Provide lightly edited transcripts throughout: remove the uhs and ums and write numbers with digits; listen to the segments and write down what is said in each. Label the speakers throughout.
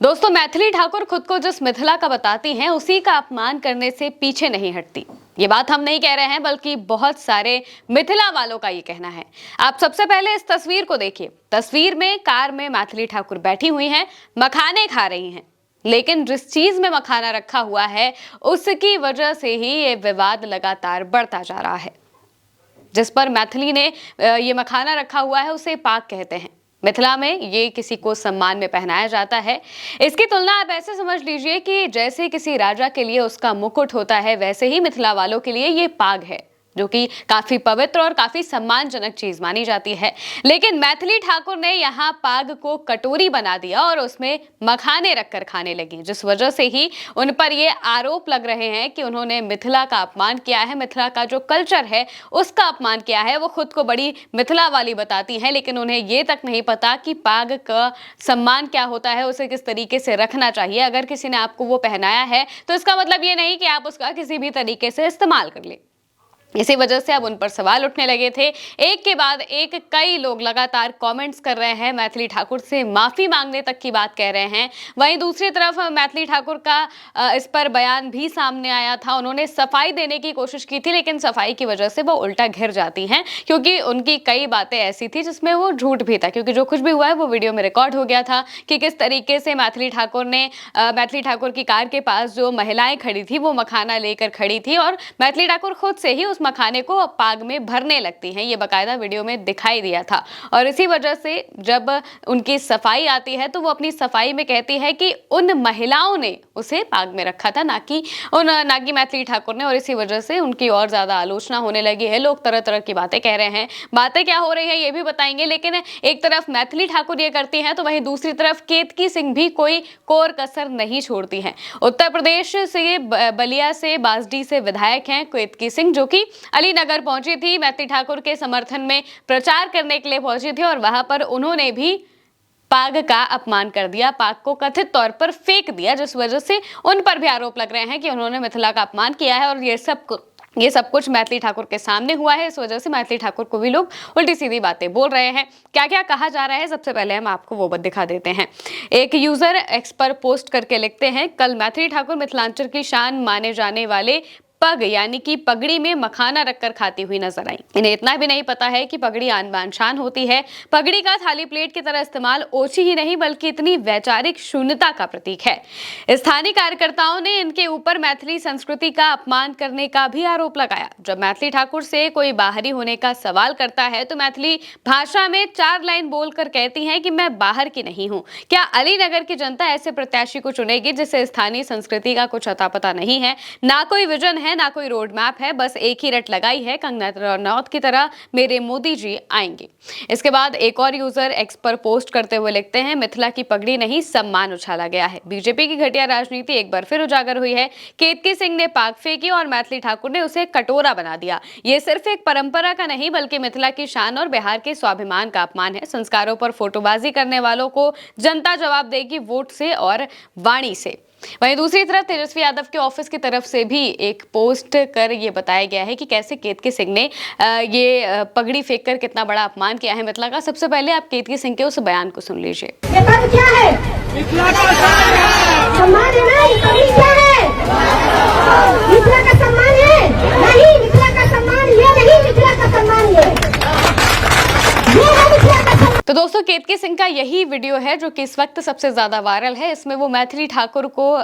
Speaker 1: दोस्तों, मैथिली ठाकुर खुद को जिस मिथिला का बताती हैं उसी का अपमान करने से पीछे नहीं हटती। ये बात हम नहीं कह रहे हैं, बल्कि बहुत सारे मिथिला वालों का ये कहना है। आप सबसे पहले इस तस्वीर को देखिए। तस्वीर में कार में मैथिली ठाकुर बैठी हुई हैं, मखाने खा रही हैं। लेकिन जिस चीज में मखाना रखा हुआ है उसकी वजह से ही ये विवाद लगातार बढ़ता जा रहा है। जिस पर मैथिली ने ये मखाना रखा हुआ है उसे पाग कहते हैं। मिथिला में ये किसी को सम्मान में पहनाया जाता है। इसकी तुलना आप ऐसे समझ लीजिए कि जैसे किसी राजा के लिए उसका मुकुट होता है, वैसे ही मिथिला वालों के लिए ये पाग है, जो कि काफी पवित्र और काफी सम्मानजनक चीज मानी जाती है। लेकिन मैथिली ठाकुर ने यहाँ पाग को कटोरी बना दिया और उसमें मखाने रखकर खाने लगी, जिस वजह से ही उन पर ये आरोप लग रहे हैं कि उन्होंने मिथिला का अपमान किया है, मिथिला का जो कल्चर है उसका अपमान किया है। वो खुद को बड़ी मिथिला वाली बताती हैं, लेकिन उन्हें ये तक नहीं पता कि पाग का सम्मान क्या होता है, उसे किस तरीके से रखना चाहिए। अगर किसी ने आपको वो पहनाया है तो इसका मतलब ये नहीं कि आप उसका किसी भी तरीके से इस्तेमाल कर लें। इसी वजह से अब उन पर सवाल उठने लगे थे। एक के बाद एक कई लोग लगातार कमेंट्स कर रहे हैं, मैथिली ठाकुर से माफी मांगने तक की बात कह रहे हैं। वहीं दूसरी तरफ मैथिली ठाकुर का इस पर बयान भी सामने आया था। उन्होंने सफाई देने की कोशिश की थी, लेकिन सफाई की वजह से वो उल्टा घिर जाती हैं, क्योंकि उनकी कई बातें ऐसी थी जिसमें वो झूठ भी था। क्योंकि जो कुछ भी हुआ है वो वीडियो में रिकॉर्ड हो गया था कि किस तरीके से मैथिली ठाकुर की कार के पास जो महिलाएं खड़ी थी वो मखाना लेकर खड़ी थी और मैथिली ठाकुर खुद से ही उस मखाने को पाग में भरने लगती हैं। ये बकायदा वीडियो में दिखाई दिया था। और इसी वजह से जब उनकी सफाई आती है तो वो अपनी सफाई में कहती है कि उन महिलाओं ने उसे पाग में रखा था, ना कि मैथिली ठाकुर ने। और इसी वजह से उनकी और ज्यादा आलोचना होने लगी है। लोग तरह तरह की बातें कह रहे हैं। बातें क्या हो रही है ये भी बताएंगे। लेकिन एक तरफ मैथिली ठाकुर ये करती हैं तो वहीं दूसरी तरफ केतकी सिंह भी कोई कोर कसर नहीं छोड़ती हैं। उत्तर प्रदेश से बलिया से बासडी से विधायक हैं केतकी सिंह, जो कि अलीनगर पहुंची थी। मैथिली ठाकुर के समर्थन में प्रचार करने के लिए पहुंची थी और वहां पर उन्होंने भी पाग का अपमान कर दिया, पाग को कथित तौर पर फेंक दिया, जिस वजह से उन पर भी आरोप लग रहे हैं कि उन्होंने मिथिला का अपमान किया है। और ये सब कुछ मैथिली ठाकुर के सामने हुआ है। इस वजह से मैथिली ठाकुर को भी लोग उल्टी सीधी बातें बोल रहे हैं। क्या क्या कहा जा रहा है, सबसे पहले हम आपको वो बात दिखा देते हैं। एक यूजर एक्स पर पोस्ट करके लिखते हैं, कल मैथिली ठाकुर मिथिलांचल की शान माने जाने वाले पग यानी कि पगड़ी में मखाना रखकर खाती हुई नजर आई। इन्हें इतना भी नहीं पता है कि पगड़ी आन बान शान होती है। पगड़ी का थाली प्लेट की तरह इस्तेमाल ओछी ही नहीं बल्कि इतनी वैचारिक शून्यता का प्रतीक है। स्थानीय कार्यकर्ताओं ने इनके ऊपर मैथिली संस्कृति का अपमान करने का भी आरोप लगाया। जब मैथिली ठाकुर से कोई बाहरी होने का सवाल करता है तो मैथिली भाषा में 4 लाइन बोलकर कहती हैं कि मैं बाहर की नहीं हूँ। क्या अलीनगर की जनता ऐसे प्रत्याशी को चुनेगी जिसे स्थानीय संस्कृति का कुछ अता पता नहीं है, ना कोई विजन है, ना कोई रोड मैप है, बस एक ही रट लगाई है, कंगना रनौत की तरह मेरे मोदी जी आएंगे। इसके बाद एक और यूजर एक्स पर पोस्ट करते हुए लिखते हैं, मिथिला की पगड़ी नहीं सम्मान उछाला गया है। बीजेपी की घटिया राजनीति एक बार फिर उजागर हुई है। केतकी सिंह ने पाग फेंकी और मैथिली ठाकुर ने उसे कटोरा बना दिया। ये सिर्फ एक परंपरा का नहीं बल्कि मिथिला की शान और बिहार के स्वाभिमान का अपमान है। संस्कारों पर फोटोबाजी करने वालों को जनता जवाब देगी वोट से और वाणी से। वहीं दूसरी तरफ तेजस्वी यादव के ऑफिस की तरफ से भी एक पोस्ट कर ये बताया गया है कि कैसे केतकी सिंह ने ये पगड़ी फेंककर कितना बड़ा अपमान किया है मिथिला का। सबसे पहले आप केतकी सिंह के उस बयान को सुन लीजिए।
Speaker 2: ये पग क्या है? मिथिला का सम्मान है ना? ये पगड़ी क्या है? मिथिला का सम्मान है? नहीं, मिथिला का सम्मान ये नहीं, मिथिला का सम्मान ये है मिथिला का।
Speaker 1: तो दोस्तों, केतकी सिंह का यही वीडियो है जो कि इस वक्त सबसे ज्यादा वायरल है। इसमें वो मैथिली ठाकुर को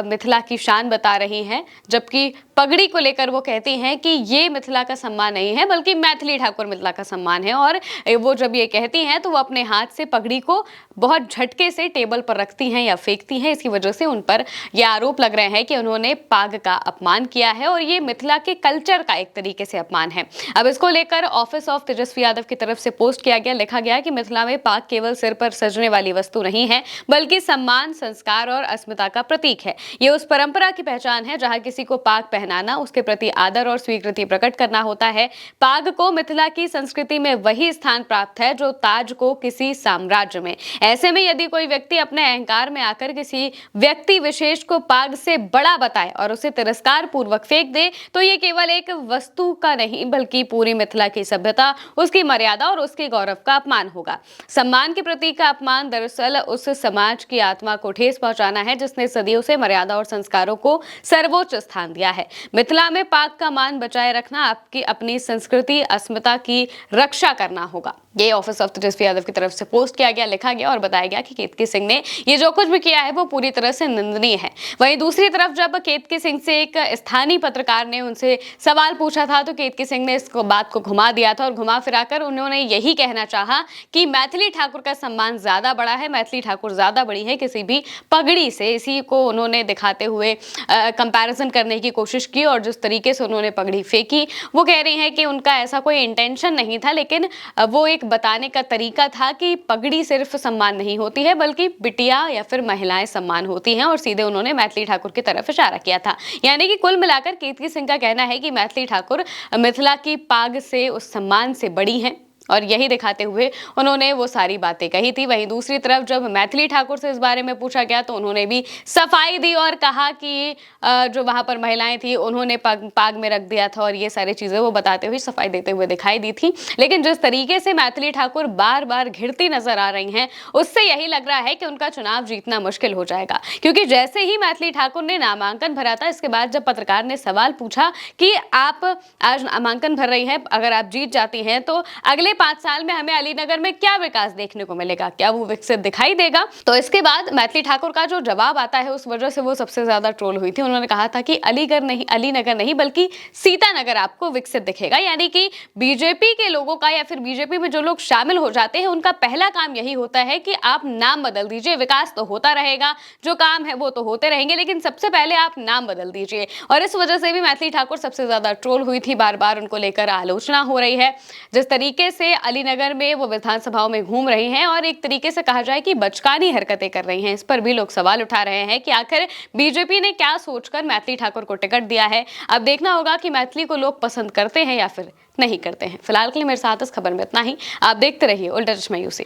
Speaker 1: मिथिला की शान बता रही हैं, जबकि पगड़ी को लेकर वो कहती हैं कि ये मिथिला का सम्मान नहीं है बल्कि मैथिली ठाकुर मिथिला का सम्मान है। और वो जब ये कहती हैं तो वो अपने हाथ से पगड़ी को बहुत झटके से टेबल पर रखती हैं या फेंकती हैं। इसकी वजह से उन पर यह आरोप लग रहे हैं कि उन्होंने पाग का अपमान किया है और ये मिथिला के कल्चर का एक तरीके से अपमान है। अब इसको लेकर ऑफिस ऑफ तेजस्वी यादव की तरफ से पोस्ट किया गया, लिखा गया कि मिथिला में पाग केवल सिर पर सजने वाली वस्तु नहीं है बल्कि सम्मान, संस्कार और अस्मिता का प्रतीक है। ये उस परंपरा की पहचान है जहां किसी को पाग पहनाना उसके प्रति आदर और स्वीकृति प्रकट करना होता है। पाग को मिथिला की संस्कृति में वही स्थान प्राप्त है जो ताज को किसी साम्राज्य में। ऐसे में यदि कोई व्यक्ति अपने अहंकार में आकर किसी व्यक्ति विशेष को पाग से बड़ा बताए और उसे तिरस्कार पूर्वक फेंक दे तो ये केवल एक वस्तु का नहीं बल्कि पूरी मिथिला की सभ्यता, उसकी मर्यादा और उसके गौरव का अपमान होगा। सम्मान के प्रतीक का अपमान दरअसल उस समाज की आत्मा को ठेस पहुंचाना है जिसने सदियों से मर्यादा और संस्कारों को सर्वोच्च स्थान दिया है। मिथिला में पाक का मान बचाए रखना आपकी अपनी संस्कृति अस्मिता की रक्षा करना होगा। ये ऑफिस ऑफ तेजस्वी यादव की तरफ से पोस्ट किया गया, लिखा गया और बताया गया कि केतकी सिंह ने ये जो कुछ भी किया है वो पूरी तरह से निंदनीय है। वहीं दूसरी तरफ जब केतकी सिंह से एक स्थानीय पत्रकार ने उनसे सवाल पूछा था तो केतकी सिंह ने इस बात को घुमा दिया था और घुमा फिराकर उन्होंने यही कहना चाहा कि मैथिली ठाकुर का सम्मान ज्यादा बड़ा है, मैथिली ठाकुर ज्यादा बड़ी है किसी भी पगड़ी से। इसी को उन्होंने दिखाते हुए कंपैरिजन करने की कोशिश की और जिस तरीके से उन्होंने पगड़ी फेंकी वो कह रही हैं कि उनका ऐसा कोई इंटेंशन नहीं था, लेकिन वो एक बताने का तरीका था कि पगड़ी सिर्फ सम्मान नहीं होती है बल्कि बिटिया या फिर महिलाएं सम्मान होती हैं और सीधे उन्होंने मैथिली ठाकुर की तरफ इशारा किया था। यानी कि कुल मिलाकर केतकी सिंह का कहना है कि मैथिली ठाकुर मिथिला की पाग से उस सम्मान से बड़ी हैं और यही दिखाते हुए उन्होंने वो सारी बातें कही थी। वहीं दूसरी तरफ जब मैथिली ठाकुर से इस बारे में पूछा गया तो उन्होंने भी सफाई दी और कहा कि जो वहां पर महिलाएं थी उन्होंने पाग में रख दिया था और ये सारी चीजें वो बताते हुए सफाई देते हुए दिखाई दी थी। लेकिन जिस तरीके से मैथिली ठाकुर बार बार घिरती नजर आ रही हैं उससे यही लग रहा है कि उनका चुनाव जीतना मुश्किल हो जाएगा, क्योंकि जैसे ही मैथिली ठाकुर ने नामांकन भरा था इसके बाद जब पत्रकार ने सवाल पूछा कि आप आज नामांकन भर रही हैं, अगर आप जीत जाती हैं तो अगले 5 साल में हमें अलीनगर में क्या विकास देखने को मिलेगा, क्या वो विकसित दिखाई देगा? तो इसके बाद मैथिली ठाकुर का जो जवाब आता है उस वजह से वो सबसे ज्यादा ट्रोल हुई थी। उन्होंने कहा था कि अलीनगर नहीं बल्कि सीतानगर आपको विकसित दिखेगा। यानी कि बीजेपी के लोगों का या फिर बीजेपी में जो लोग शामिल हो जाते हैं उनका पहला काम यही होता है कि आप नाम बदल दीजिए, विकास तो होता रहेगा, जो काम है वो तो होते रहेंगे, लेकिन सबसे पहले आप नाम बदल दीजिए। और इस वजह से भी मैथिली ठाकुर सबसे ज्यादा ट्रोल हुई थी, बार बार उनको लेकर आलोचना हो रही है। जिस तरीके से अलीनगर में वो विधानसभाओं में घूम रही हैं और एक तरीके से कहा जाए कि बचकानी हरकतें कर रही हैं, इस पर भी लोग सवाल उठा रहे हैं कि आखिर बीजेपी ने क्या सोचकर मैथिली ठाकुर को टिकट दिया है। अब देखना होगा कि मैथिली को लोग पसंद करते हैं या फिर नहीं करते हैं। फिलहाल के लिए मेरे साथ इस खबर में इतना ही। आप देखते रहिए उल्टा चश्मा यूसी।